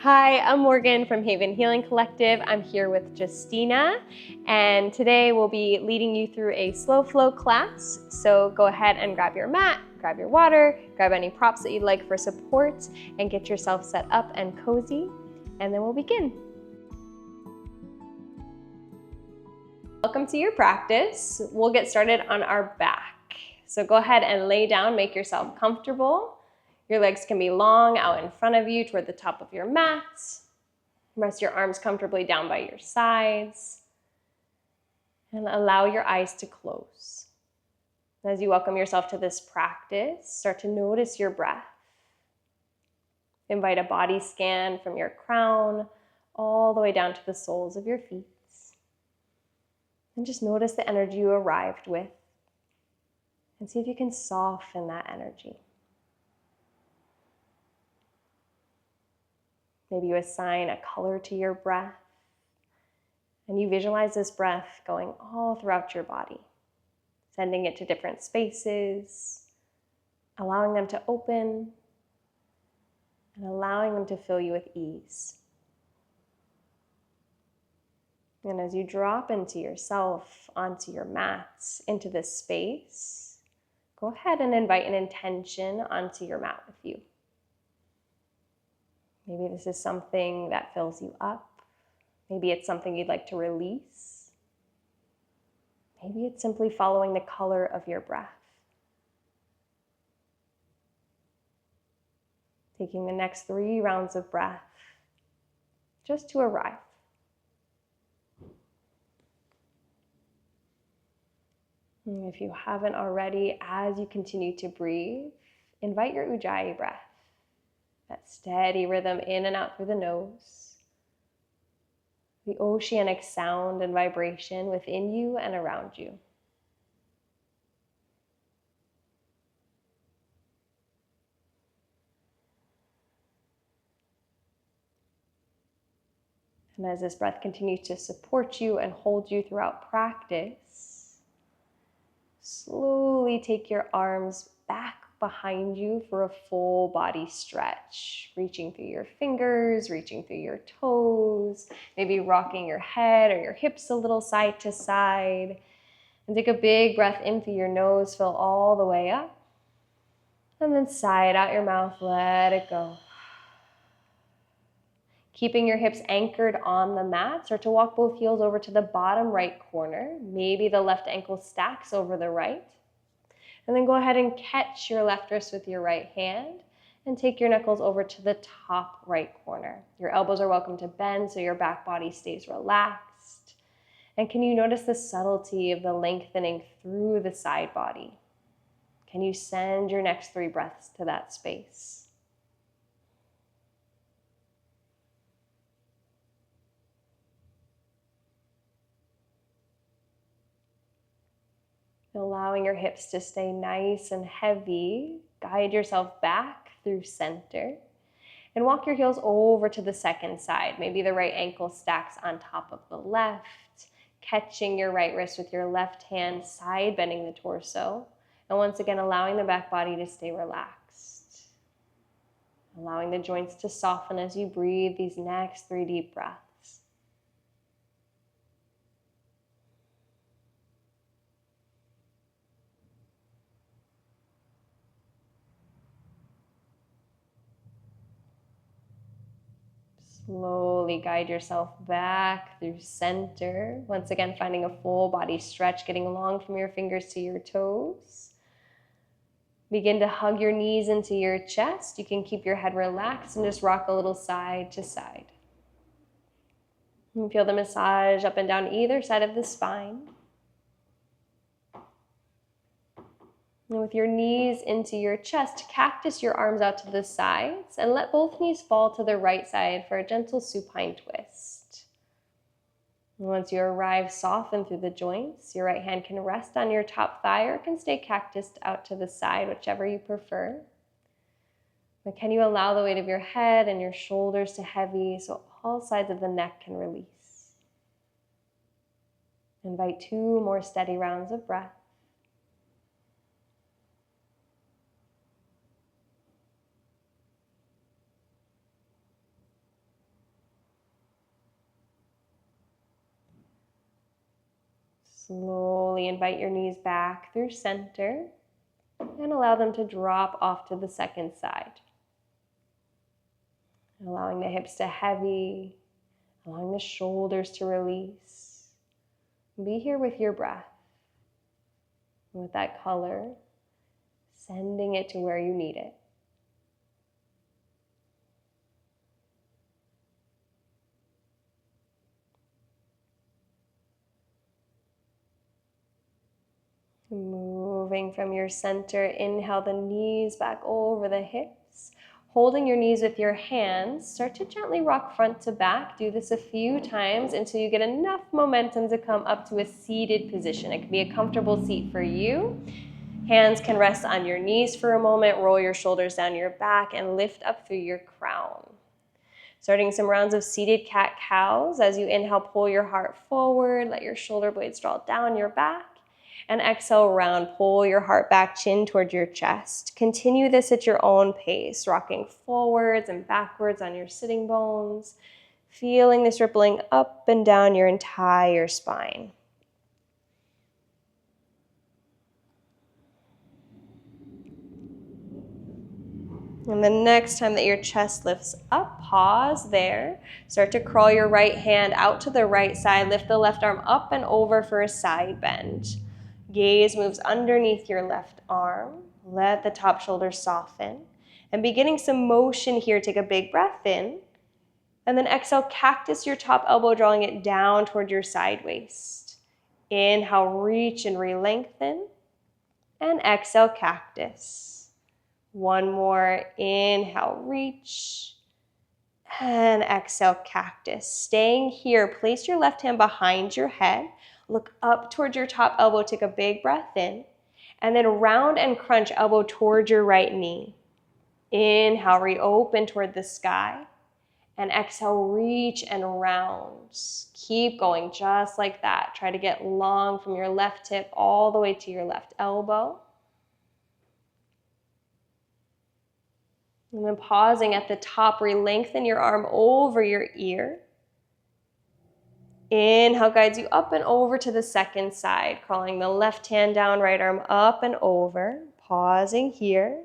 Hi, I'm Morgan from Haven Healing Collective. I'm here with Justina, and today we'll be leading you through a slow flow class. So go ahead and grab your mat, grab your water, grab any props that you'd like for support, and get yourself set up and cozy, and then we'll begin. Welcome to your practice. We'll get started on our back. So go ahead and lay down, make yourself comfortable. Your legs can be long out in front of you toward the top of your mat. Rest your arms comfortably down by your sides. And allow your eyes to close. As you welcome yourself to this practice, start to notice your breath. Invite a body scan from your crown all the way down to the soles of your feet. And just notice the energy you arrived with. And see if you can soften that energy. Maybe you assign a color to your breath, and you visualize this breath going all throughout your body, sending it to different spaces, allowing them to open, and allowing them to fill you with ease. And as you drop into yourself, onto your mats, into this space, go ahead and invite an intention onto your mat with you. Maybe this is something that fills you up. Maybe it's something you'd like to release. Maybe it's simply following the color of your breath. Taking the next 3 rounds of breath just to arrive. And if you haven't already, as you continue to breathe, invite your Ujjayi breath. That steady rhythm in and out through the nose. The oceanic sound and vibration within you and around you. And as this breath continues to support you and hold you throughout practice, slowly take your arms back behind you for a full body stretch, reaching through your fingers, reaching through your toes, maybe rocking your head or your hips a little side to side. And take a big breath in through your nose, fill all the way up. And then sigh out your mouth, let it go. Keeping your hips anchored on the mat, start to walk both heels over to the bottom right corner. Maybe the left ankle stacks over the right. And then go ahead and catch your left wrist with your right hand and take your knuckles over to the top right corner. Your elbows are welcome to bend so your back body stays relaxed. And can you notice the subtlety of the lengthening through the side body? Can you send your next 3 breaths to that space? Allowing your hips to stay nice and heavy, guide yourself back through center and walk your heels over to the second side. Maybe the right ankle stacks on top of the left, catching your right wrist with your left hand, side bending the torso. And once again, allowing the back body to stay relaxed. Allowing the joints to soften as you breathe these next 3 deep breaths. Slowly guide yourself back through center. Once again, finding a full body stretch, getting along from your fingers to your toes. Begin to hug your knees into your chest. You can keep your head relaxed and just rock a little side to side. And feel the massage up and down either side of the spine. And with your knees into your chest, cactus your arms out to the sides and let both knees fall to the right side for a gentle supine twist. And once you arrive, soften through the joints. Your right hand can rest on your top thigh or can stay cactused out to the side, whichever you prefer. But can you allow the weight of your head and your shoulders to heavy so all sides of the neck can release? Invite 2 more steady rounds of breath. Slowly invite your knees back through center and allow them to drop off to the second side. Allowing the hips to heavy, allowing the shoulders to release. Be here with your breath, with that color, sending it to where you need it. Moving from your center, inhale the knees back over the hips. Holding your knees with your hands, start to gently rock front to back. Do this a few times until you get enough momentum to come up to a seated position. It can be a comfortable seat for you. Hands can rest on your knees for a moment. Roll your shoulders down your back and lift up through your crown. Starting some rounds of seated cat-cows. As you inhale, pull your heart forward. Let your shoulder blades draw down your back. And exhale, round. Pull your heart back, chin towards your chest. Continue this at your own pace, rocking forwards and backwards on your sitting bones. Feeling this rippling up and down your entire spine. And the next time that your chest lifts up, pause there. Start to crawl your right hand out to the right side. Lift the left arm up and over for a side bend. Gaze moves underneath your left arm. Let the top shoulder soften. And beginning some motion here, take a big breath in. And then exhale, cactus your top elbow, drawing it down toward your side waist. Inhale, reach and re-lengthen. And exhale, cactus. One more. Inhale, reach. And exhale, cactus. Staying here, place your left hand behind your head. Look up towards your top elbow, take a big breath in, and then round and crunch elbow towards your right knee. Inhale, reopen toward the sky, and exhale, reach and round. Keep going just like that. Try to get long from your left hip all the way to your left elbow. And then pausing at the top, re-lengthen your arm over your ear. Inhale guides you up and over to the second side, crawling the left hand down, right arm up and over. Pausing here.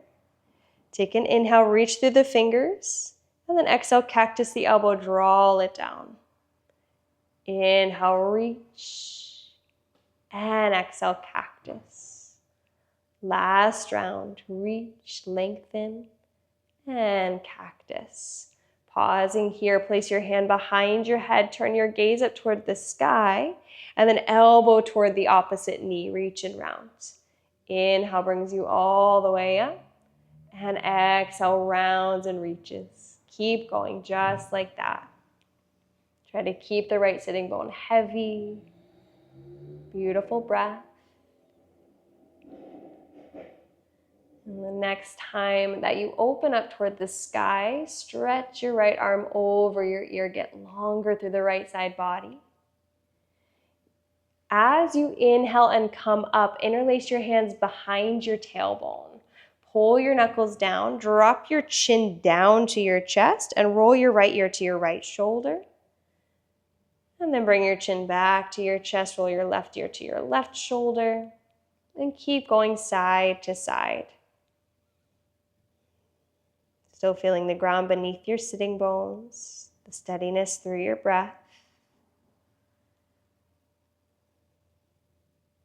Take an inhale, reach through the fingers, and then exhale, cactus the elbow, draw it down. Inhale, reach, and exhale, cactus. Last round, reach, lengthen, and cactus. Pausing here, place your hand behind your head, turn your gaze up toward the sky, and then elbow toward the opposite knee, reach and round. Inhale brings you all the way up, and exhale rounds and reaches. Keep going just like that. Try to keep the right sitting bone heavy. Beautiful breath. And the next time that you open up toward the sky, stretch your right arm over your ear, get longer through the right side body. As you inhale and come up, interlace your hands behind your tailbone. Pull your knuckles down, drop your chin down to your chest, and roll your right ear to your right shoulder. And then bring your chin back to your chest, roll your left ear to your left shoulder, and keep going side to side. Still feeling the ground beneath your sitting bones, the steadiness through your breath.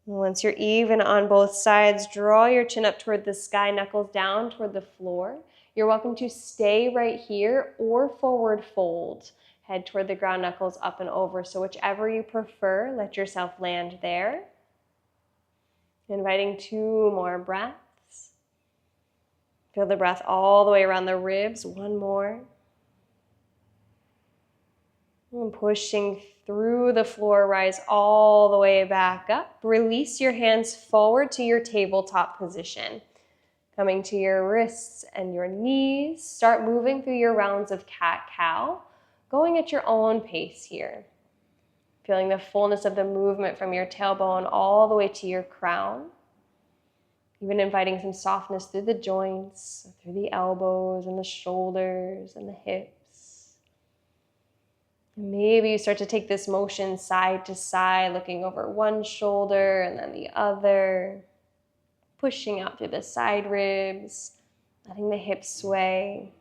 And once you're even on both sides, draw your chin up toward the sky, knuckles down toward the floor. You're welcome to stay right here or forward fold. Head toward the ground, knuckles up and over. So whichever you prefer, let yourself land there. Inviting 2 more breaths. Feel the breath all the way around the ribs. 1 more. And pushing through the floor, rise all the way back up. Release your hands forward to your tabletop position. Coming to your wrists and your knees. Start moving through your rounds of cat-cow, going at your own pace here. Feeling the fullness of the movement from your tailbone all the way to your crown. Even inviting some softness through the joints, through the elbows and the shoulders and the hips. Maybe you start to take this motion side to side, looking over one shoulder and then the other, pushing out through the side ribs, letting the hips sway.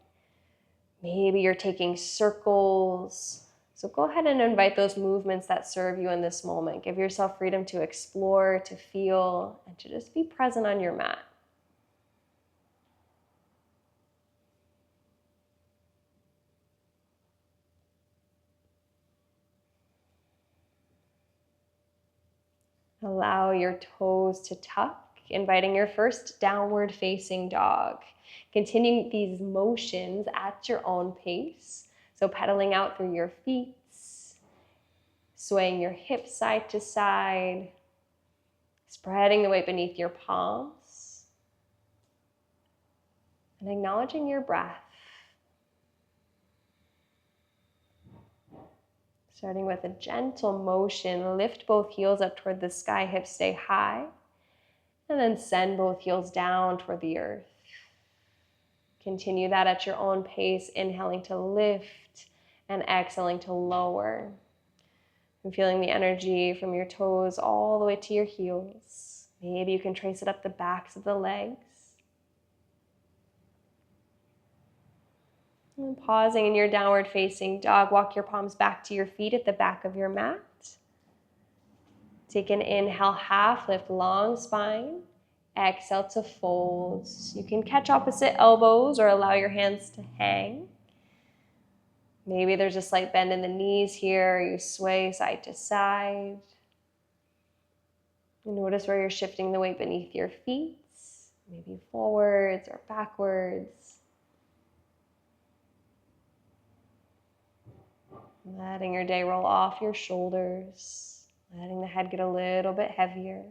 Maybe you're taking circles. So go ahead and invite those movements that serve you in this moment. Give yourself freedom to explore, to feel, and to just be present on your mat. Allow your toes to tuck, inviting your first downward facing dog. Continuing these motions at your own pace. So pedaling out through your feet, swaying your hips side to side, spreading the weight beneath your palms, and acknowledging your breath. Starting with a gentle motion, lift both heels up toward the sky, hips stay high, and then send both heels down toward the earth. Continue that at your own pace, inhaling to lift and exhaling to lower. And feeling the energy from your toes all the way to your heels. Maybe you can trace it up the backs of the legs. And pausing in your downward facing dog, walk your palms back to your feet at the back of your mat. Take an inhale, half lift, long spine. Exhale to fold. You can catch opposite elbows or allow your hands to hang. Maybe there's a slight bend in the knees here. You sway side to side. And notice where you're shifting the weight beneath your feet. Maybe forwards or backwards. Letting your day roll off your shoulders. Letting the head get a little bit heavier.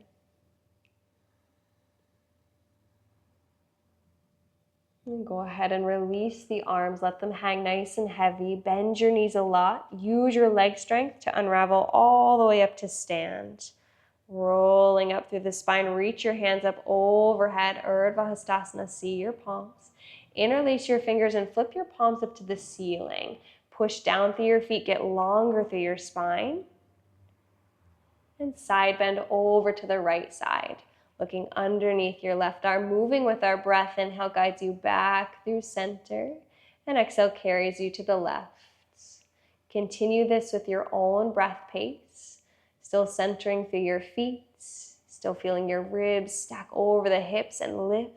And go ahead and release the arms. Let them hang nice and heavy. Bend your knees a lot. Use your leg strength to unravel all the way up to stand. Rolling up through the spine. Reach your hands up overhead. Urdhva Hastasana. See your palms. Interlace your fingers and flip your palms up to the ceiling. Push down through your feet. Get longer through your spine. And side bend over to the right side. Looking underneath your left arm, moving with our breath. Inhale guides you back through center, and exhale carries you to the left. Continue this with your own breath pace, still centering through your feet, still feeling your ribs stack over the hips and lift,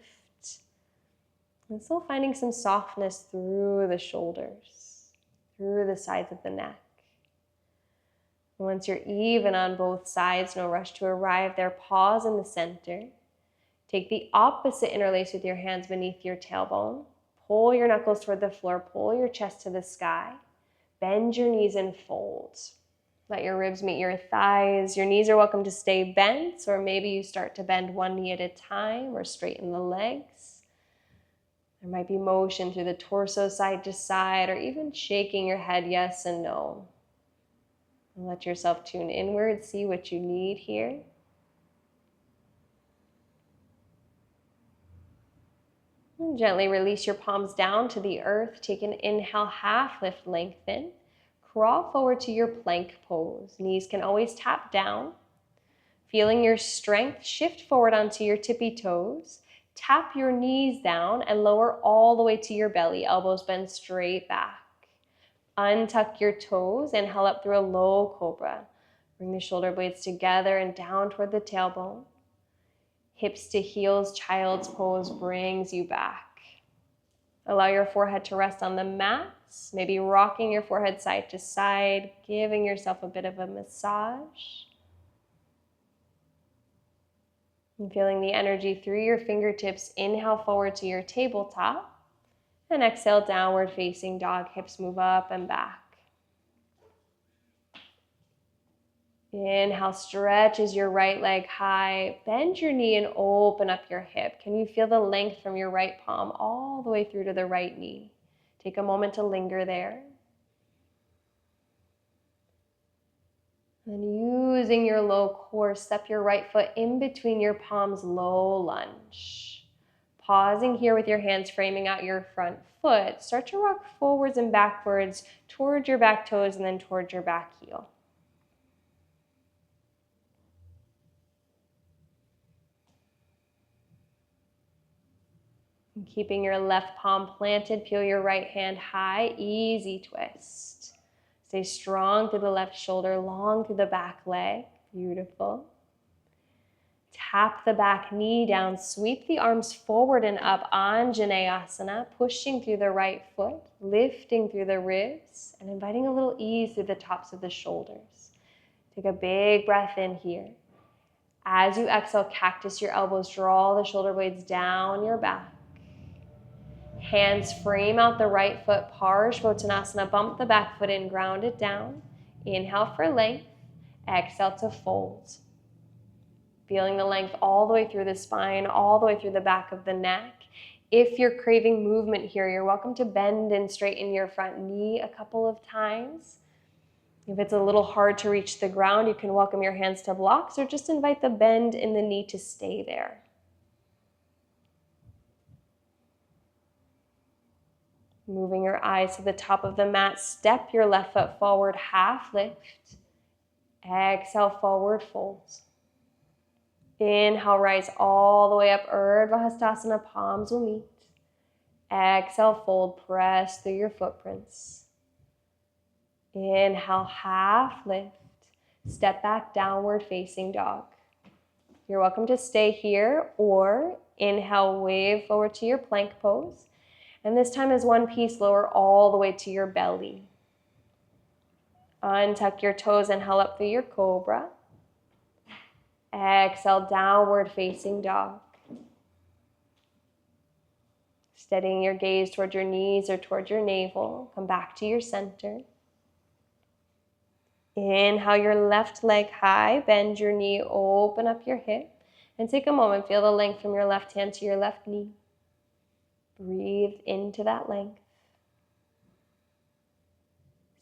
and still finding some softness through the shoulders, through the sides of the neck. Once you're even on both sides, no rush to arrive there, pause in the center. Take the opposite interlace with your hands beneath your tailbone. Pull your knuckles toward the floor, pull your chest to the sky. Bend your knees and fold. Let your ribs meet your thighs. Your knees are welcome to stay bent, or maybe you start to bend one knee at a time or straighten the legs. There might be motion through the torso side to side, or even shaking your head yes and no. And let yourself tune inward, see what you need here. And gently release your palms down to the earth. Take an inhale, half lift, lengthen. Crawl forward to your plank pose. Knees can always tap down. Feeling your strength, shift forward onto your tippy toes. Tap your knees down and lower all the way to your belly. Elbows bend straight back. Untuck your toes, inhale up through a low cobra. Bring the shoulder blades together and down toward the tailbone. Hips to heels, child's pose brings you back. Allow your forehead to rest on the mats, maybe rocking your forehead side to side, giving yourself a bit of a massage. And feeling the energy through your fingertips, inhale forward to your tabletop. And exhale, downward facing dog, hips move up and back. Inhale, stretches your right leg high. Bend your knee and open up your hip. Can you feel the length from your right palm all the way through to the right knee? Take a moment to linger there. Then using your low core, step your right foot in between your palms, low lunge. Pausing here with your hands framing out your front foot, start to rock forwards and backwards towards your back toes and then towards your back heel. And keeping your left palm planted, peel your right hand high, easy twist. Stay strong through the left shoulder, long through the back leg. Beautiful. Tap the back knee down, sweep the arms forward and up, Anjaneyasana, pushing through the right foot, lifting through the ribs, and inviting a little ease through the tops of the shoulders. Take a big breath in here. As you exhale, cactus your elbows, draw the shoulder blades down your back. Hands frame out the right foot, Parsvottanasana, bump the back foot in, ground it down. Inhale for length, exhale to fold. Feeling the length all the way through the spine, all the way through the back of the neck. If you're craving movement here, you're welcome to bend and straighten your front knee a couple of times. If it's a little hard to reach the ground, you can welcome your hands to blocks or just invite the bend in the knee to stay there. Moving your eyes to the top of the mat, step your left foot forward, half lift. Exhale, forward fold. Inhale, rise all the way up, Urdhva Hastasana, palms will meet. Exhale, fold, press through your footprints. Inhale, half lift. Step back, downward facing dog. You're welcome to stay here or inhale, wave forward to your plank pose. And this time as one piece, lower all the way to your belly. Untuck your toes, inhale up through your cobra. Exhale, downward facing dog. Steadying your gaze towards your knees or towards your navel. Come back to your center. Inhale your left leg high, bend your knee, open up your hip, and take a moment, feel the length from your left hand to your left knee. Breathe into that length.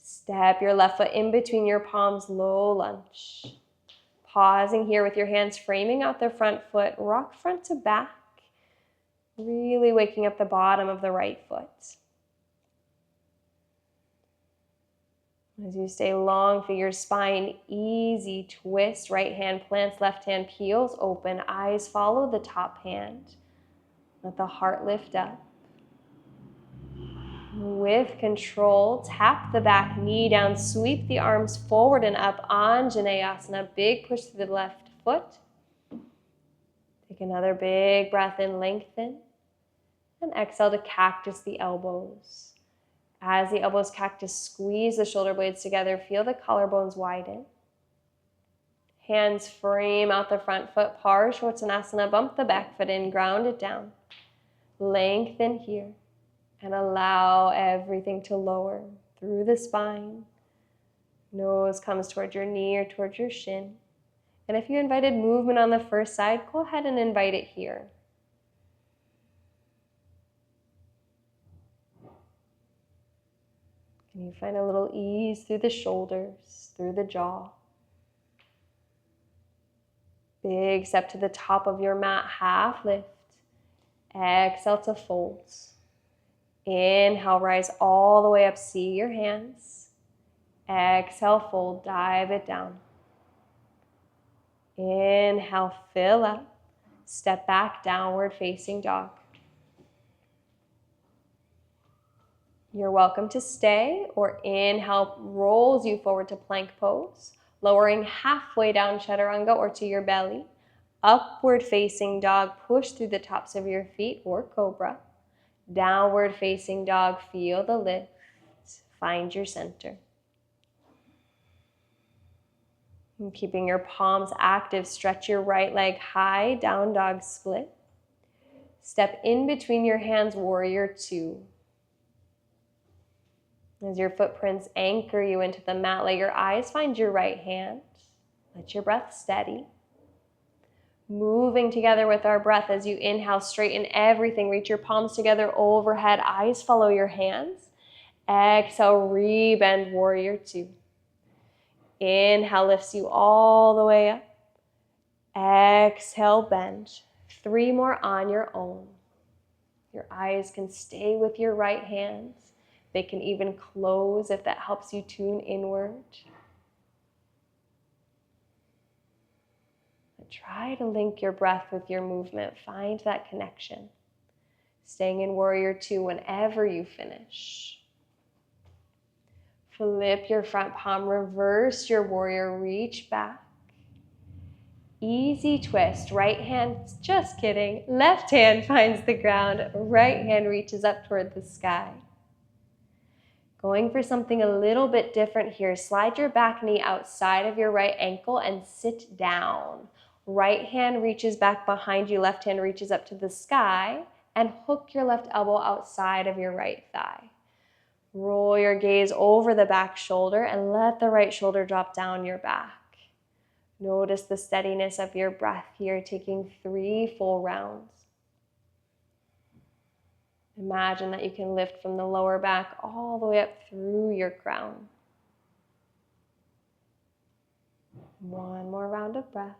Step your left foot in between your palms, low lunge. Pausing here with your hands framing out the front foot, rock front to back, really waking up the bottom of the right foot. As you stay long through your spine, easy twist, right hand plants, left hand peels, open, eyes follow the top hand. Let the heart lift up. With control, tap the back knee down, sweep the arms forward and up, Anjaneyasana, big push through the left foot. Take another big breath in, lengthen, and exhale to cactus the elbows. As the elbows cactus, squeeze the shoulder blades together, feel the collarbones widen. Hands frame out the front foot, Parsvottanasana, bump the back foot in, ground it down. Lengthen here. And allow everything to lower through the spine. Nose comes towards your knee or towards your shin. And if you invited movement on the first side, go ahead and invite it here. Can you find a little ease through the shoulders, through the jaw? Big step to the top of your mat, half lift. Exhale to fold. Inhale, rise all the way up, see your hands. Exhale, fold, dive it down. Inhale, fill up. Step back, downward facing dog. You're welcome to stay, or inhale rolls you forward to plank pose, lowering halfway down chaturanga or to your belly. Upward facing dog, push through the tops of your feet or cobra. Downward facing dog, feel the lift, find your center. And keeping your palms active, stretch your right leg high, down dog split. Step in between your hands, warrior two. As your footprints anchor you into the mat, let your eyes find your right hand. Let your breath steady. Moving together with our breath as you inhale, straighten everything. Reach your palms together overhead. Eyes follow your hands. Exhale, rebend, warrior two. Inhale, lifts you all the way up. Exhale, bend. 3 more on your own. Your eyes can stay with your right hand. They can even close if that helps you tune inward. And try to link your breath with your movement. Find that connection. Staying in Warrior Two whenever you finish. Flip your front palm, reverse your warrior, reach back. Easy twist, right hand, just kidding, left hand finds the ground, right hand reaches up toward the sky. Going for something a little bit different here, slide your back knee outside of your right ankle and sit down. Right hand reaches back behind you, left hand reaches up to the sky, and hook your left elbow outside of your right thigh. Roll your gaze over the back shoulder and let the right shoulder drop down your back. Notice the steadiness of your breath here, taking 3 full rounds. Imagine that you can lift from the lower back all the way up through your crown. 1 more round of breath.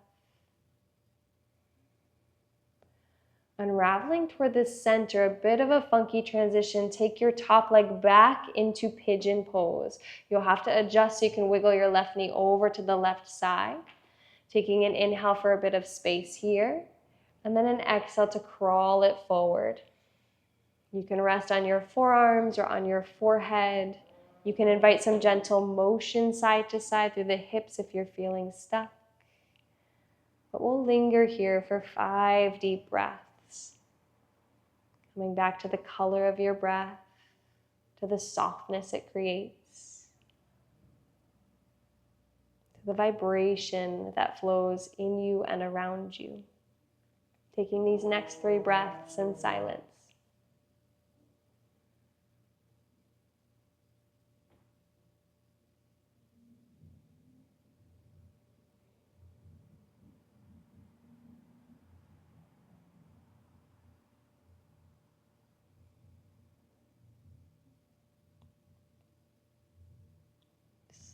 Unraveling toward the center, a bit of a funky transition. Take your top leg back into pigeon pose. You'll have to adjust so you can wiggle your left knee over to the left side. Taking an inhale for a bit of space here, and then an exhale to crawl it forward. You can rest on your forearms or on your forehead. You can invite some gentle motion side to side through the hips if you're feeling stuck. But we'll linger here for 5 deep breaths. Coming back to the color of your breath, to the softness it creates, the vibration that flows in you and around you. Taking these next 3 breaths in silence.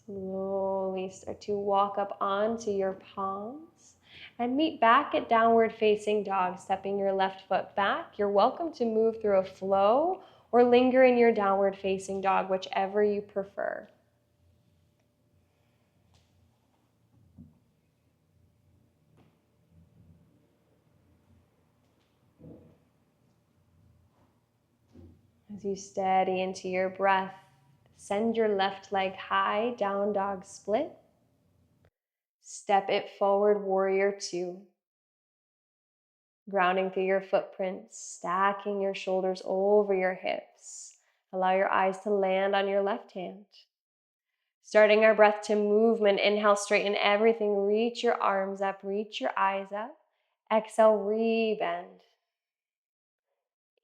Slowly start to walk up onto your palms and meet back at downward facing dog, stepping your left foot back. You're welcome to move through a flow or linger in your downward facing dog, whichever you prefer. As you steady into your breath, send your left leg high, down dog split. Step it forward, Warrior Two. Grounding through your footprints, stacking your shoulders over your hips. Allow your eyes to land on your left hand. Starting our breath to movement, inhale, straighten everything. Reach your arms up, reach your eyes up. Exhale, rebend.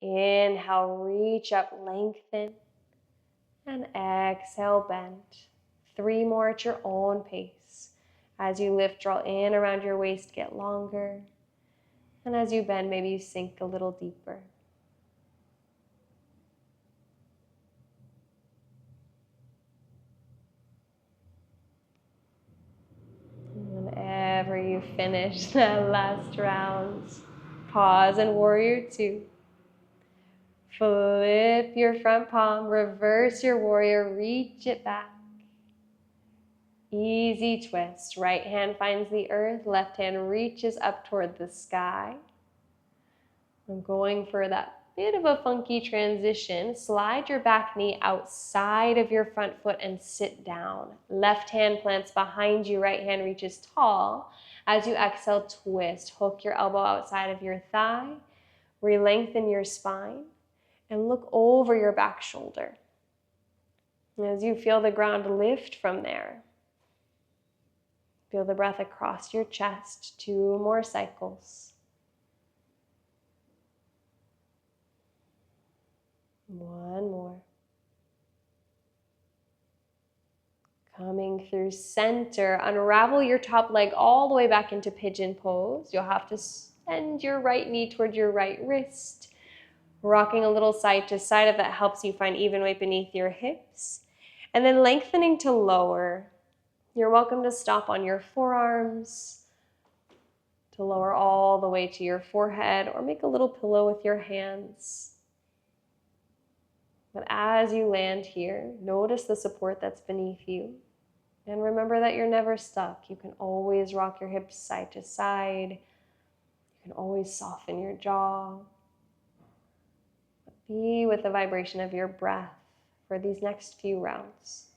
Inhale, reach up, lengthen. And exhale, bend. 3 more at your own pace. As you lift, draw in around your waist, get longer. And as you bend, maybe you sink a little deeper. And whenever you finish that last round, pause and Warrior Two. Flip your front palm, reverse your warrior, reach it back. Easy twist. Right hand finds the earth, left hand reaches up toward the sky. I'm going for that bit of a funky transition. Slide your back knee outside of your front foot and sit down. Left hand plants behind you, right hand reaches tall. As you exhale, twist. Hook your elbow outside of your thigh. Re-lengthen your spine and look over your back shoulder. And as you feel the ground lift from there, feel the breath across your chest. 2 more cycles. 1 more. Coming through center, unravel your top leg all the way back into pigeon pose. You'll have to send your right knee toward your right wrist. Rocking a little side to side if that helps you find even weight beneath your hips. And then lengthening to lower. You're welcome to stop on your forearms, to lower all the way to your forehead, or make a little pillow with your hands. But as you land here, notice the support that's beneath you. And remember that you're never stuck. You can always rock your hips side to side. You can always soften your jaw. Be with the vibration of your breath for these next few rounds.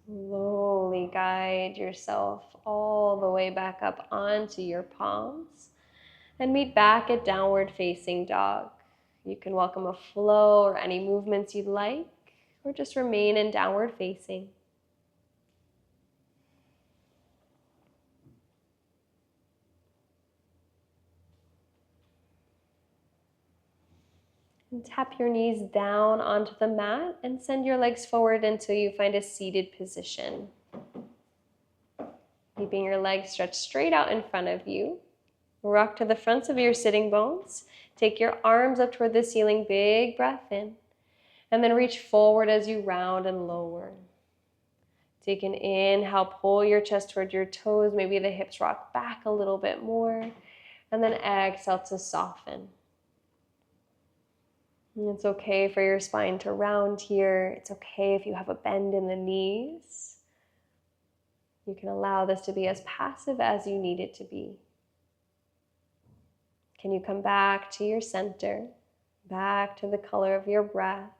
Slowly guide yourself all the way back up onto your palms and meet back at downward facing dog. You can welcome a flow or any movements you'd like, or just remain in downward facing. And tap your knees down onto the mat and send your legs forward until you find a seated position. Keeping your legs stretched straight out in front of you. Rock to the fronts of your sitting bones. Take your arms up toward the ceiling, big breath in. And then reach forward as you round and lower. Take an inhale, pull your chest toward your toes. Maybe the hips rock back a little bit more. And then exhale to soften. And it's okay for your spine to round here. It's okay if you have a bend in the knees. You can allow this to be as passive as you need it to be. Can you come back to your center, back to the color of your breath,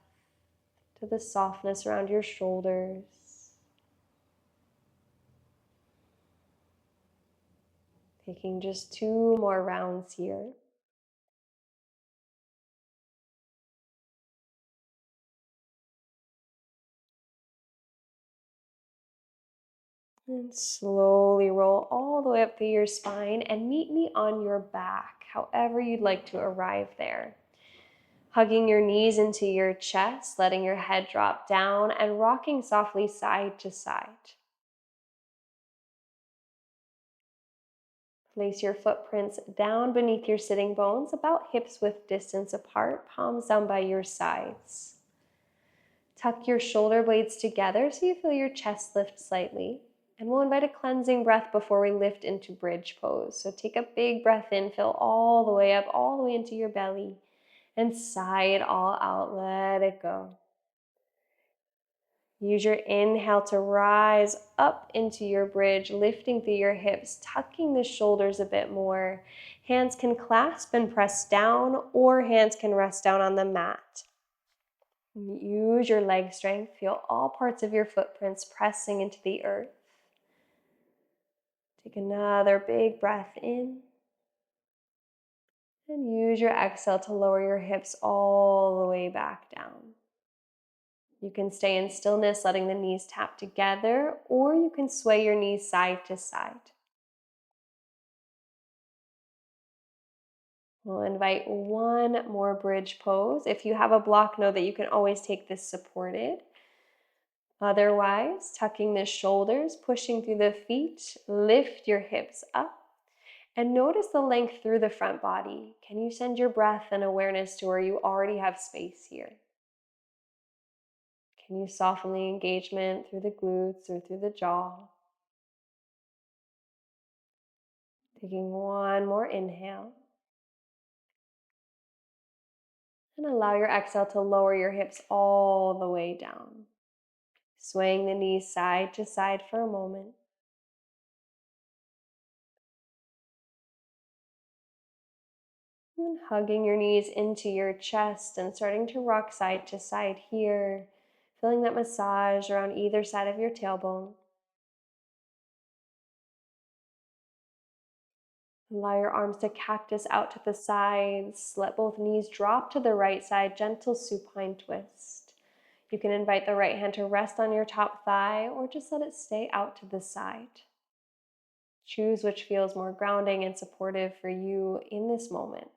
to the softness around your shoulders. Taking just 2 more rounds here. And slowly roll all the way up through your spine and meet me on your back, however you'd like to arrive there. Hugging your knees into your chest, letting your head drop down and rocking softly side to side. Place your footprints down beneath your sitting bones, about hips width distance apart, palms down by your sides. Tuck your shoulder blades together so you feel your chest lift slightly. And we'll invite a cleansing breath before we lift into bridge pose. So take a big breath in, fill all the way up, all the way into your belly. And sigh it all out, let it go. Use your inhale to rise up into your bridge, lifting through your hips, tucking the shoulders a bit more. Hands can clasp and press down, or hands can rest down on the mat. Use your leg strength. Feel all parts of your footprints pressing into the earth. Take another big breath in. And use your exhale to lower your hips all the way back down. You can stay in stillness, letting the knees tap together, or you can sway your knees side to side. We'll invite one more bridge pose. If you have a block, know that you can always take this supported. Otherwise, tucking the shoulders, pushing through the feet, lift your hips up, and notice the length through the front body. Can you send your breath and awareness to where you already have space here? Can you soften the engagement through the glutes or through the jaw? Taking one more inhale. And allow your exhale to lower your hips all the way down. Swaying the knees side to side for a moment. And hugging your knees into your chest and starting to rock side to side here. Feeling that massage around either side of your tailbone. Allow your arms to cactus out to the sides. Let both knees drop to the right side, gentle supine twist. You can invite the right hand to rest on your top thigh or just let it stay out to the side. Choose which feels more grounding and supportive for you in this moment.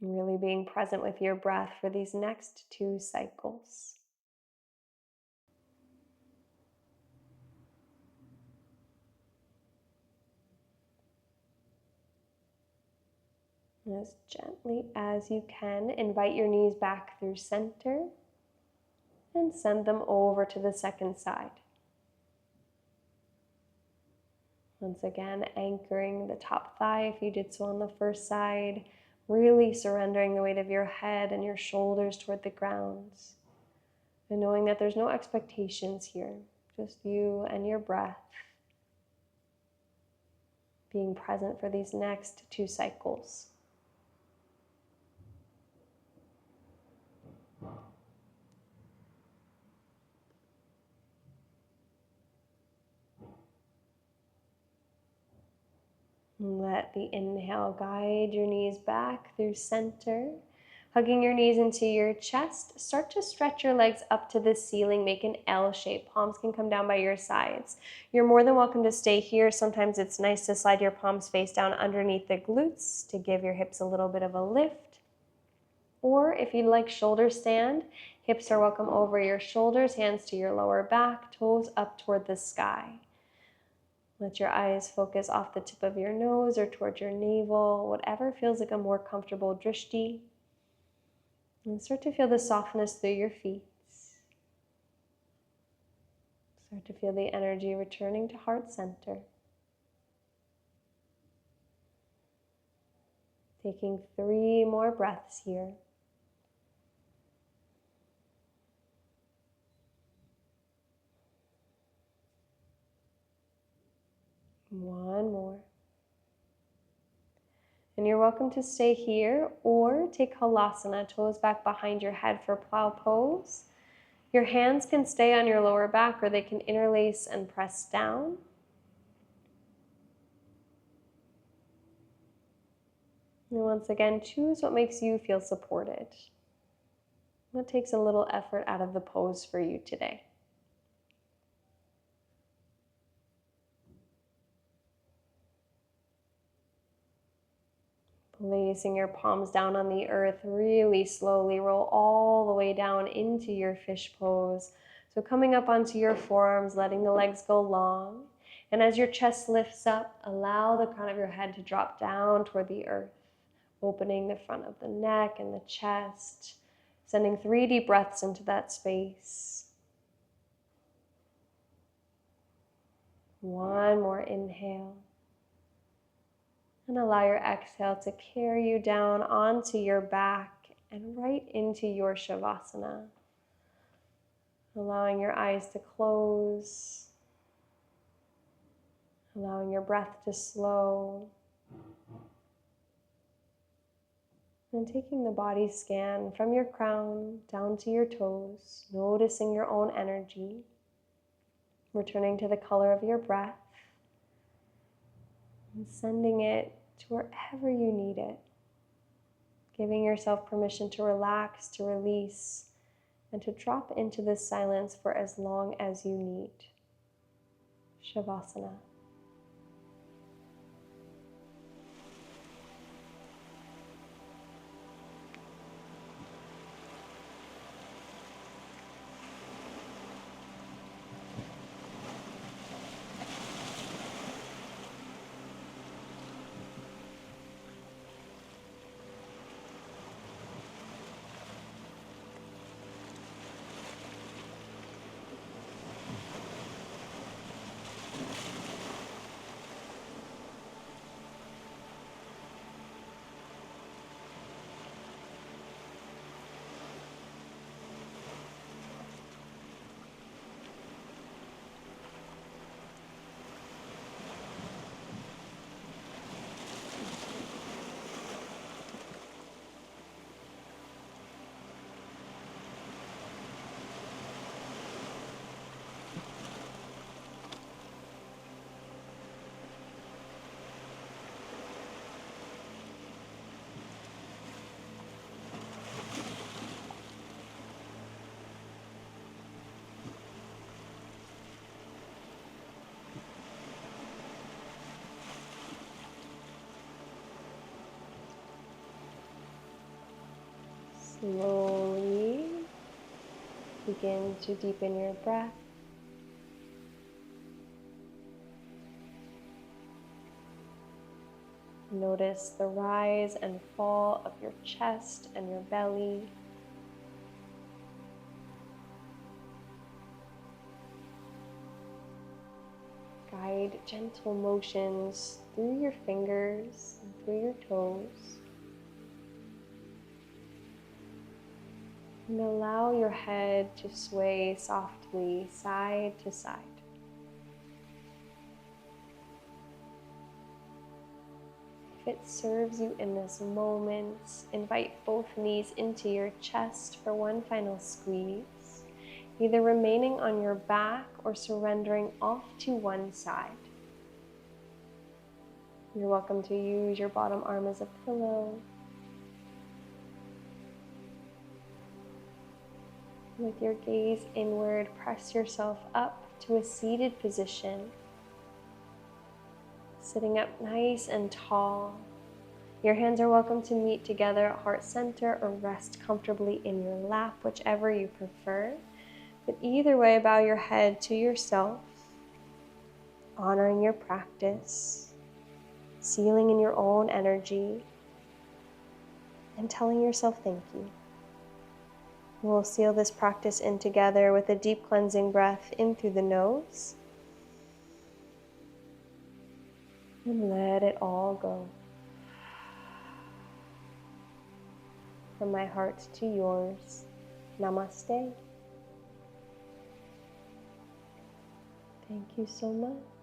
Really being present with your breath for these next 2 cycles. And as gently as you can, invite your knees back through center and send them over to the second side. Once again, anchoring the top thigh if you did so on the first side, really surrendering the weight of your head and your shoulders toward the ground. And knowing that there's no expectations here, just you and your breath, being present for these next 2 cycles. Let the inhale guide your knees back through center. Hugging your knees into your chest, start to stretch your legs up to the ceiling, make an L shape. Palms can come down by your sides. You're more than welcome to stay here. Sometimes it's nice to slide your palms face down underneath the glutes to give your hips a little bit of a lift. Or if you'd like shoulder stand, hips are welcome over your shoulders, hands to your lower back, toes up toward the sky. Let your eyes focus off the tip of your nose or towards your navel, whatever feels like a more comfortable drishti. And start to feel the softness through your feet. Start to feel the energy returning to heart center. Taking 3 more breaths here. One more. And you're welcome to stay here or take halasana, toes back behind your head for plow pose. Your hands can stay on your lower back or they can interlace and press down. And once again, choose what makes you feel supported. What takes a little effort out of the pose for you today? Placing your palms down on the earth, really slowly roll all the way down into your fish pose. So coming up onto your forearms, letting the legs go long. And as your chest lifts up, allow the crown of your head to drop down toward the earth, opening the front of the neck and the chest, sending 3 deep breaths into that space. One more inhale. And allow your exhale to carry you down onto your back and right into your Savasana. Allowing your eyes to close. Allowing your breath to slow. And taking the body scan from your crown down to your toes, noticing your own energy. Returning to the color of your breath. And sending it to wherever you need it. Giving yourself permission to relax, to release, and to drop into this silence for as long as you need. Shavasana. Slowly begin to deepen your breath. Notice the rise and fall of your chest and your belly. Guide gentle motions through your fingers and through your toes. And allow your head to sway softly side to side. If it serves you in this moment, invite both knees into your chest for one final squeeze, either remaining on your back or surrendering off to one side. You're welcome to use your bottom arm as a pillow. With your gaze inward, press yourself up to a seated position. Sitting up nice and tall. Your hands are welcome to meet together at heart center or rest comfortably in your lap, whichever you prefer. But either way, bow your head to yourself, honoring your practice, sealing in your own energy, and telling yourself thank you. We'll seal this practice in together with a deep cleansing breath in through the nose. And let it all go. From my heart to yours, namaste. Thank you so much.